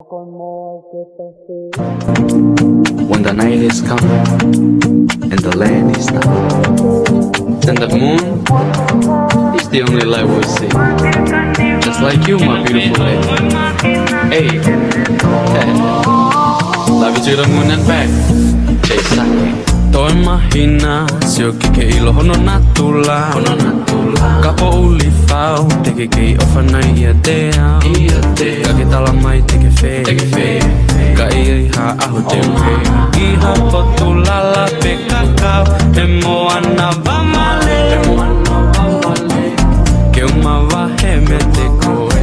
When the night is come and the land is dark, then the moon is the only light we'll see. Just like you, my beautiful lady. Hey, love you to the moon and back. Toi mahina, sio kike ilo hono natula. Kapo uli fau, teke kei ofana ia dea. Ka ke tala mai teke fe. Ka ia iha aho te uhe. Iho potu lala pe kakao, e moana vamale. Ke uma wahe me te koe.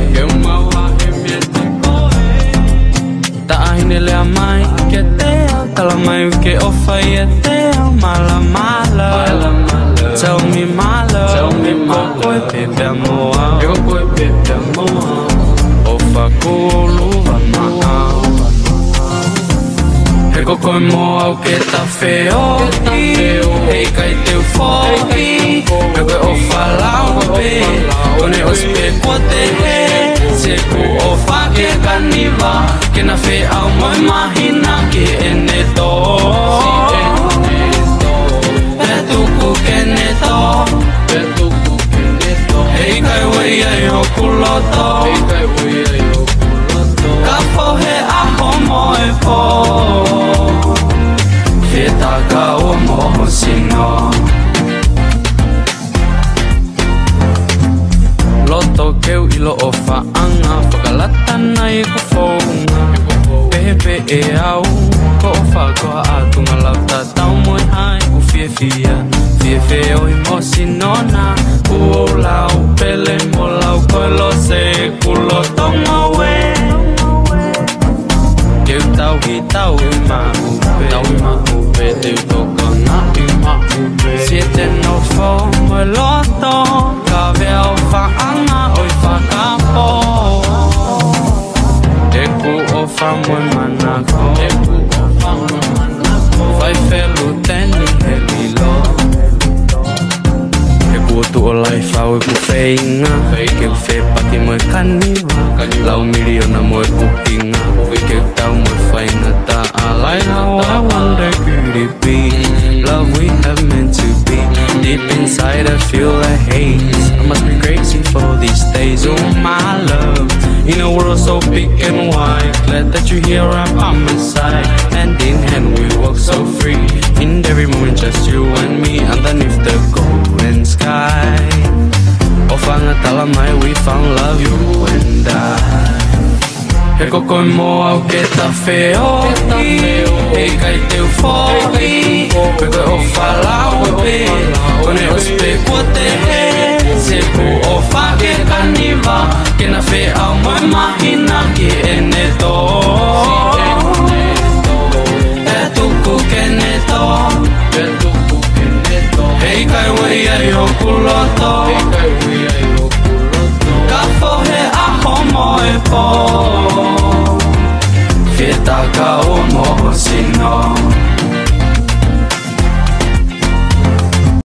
Ta ahine lea mai ke teo, tala mai ke ofa ia teo. Mala mala, tell me my love, koe pepe moa, ofa kuluva maa. He koe moa o ke ta feoki, hei kai teu foki, he koe ofa laupe, kone ospe kua te he, se ku ofa ke kaniva, ke na fe au moi mahina ke ene to. Petuku keneto, hei kai wei ai o kuloto, ka pohe aho moe po, he taka o moho sino. Loto keu ilo o whaanga, whakalata nai ko whaunga, pepe e au, ko o whakoa atunga lauta tau moe hai. Fie oi mo sinona, uo lau pele mo lau koe lo se kulo tonga we. Keu tau hi tau i ma upe, teu toko na i ma upe. Siete no fo mo loto, ka vea o whaanga oi whakapo. E ku o wha mo manako, vai felu teni he lilo. He kuotu o lai whau e ku whainga, ke u whe paki moe kaniwa, lau miliona moe pukinga, ke u tau moe whainga ta alai how I wonder could it be, love we have meant to be. Deep inside I feel a haze, I must be crazy for these days. Oh my love, in a world so big and wide, glad that you're here right by my side. Hand in hand we walk so free, in every moment just you and me, underneath the golden sky. Ofanga tala mai we found love, you and I. He koko e moa o ke ta feoki, hei kai teu foki, pe koe o whalau pe, kone o spe kua te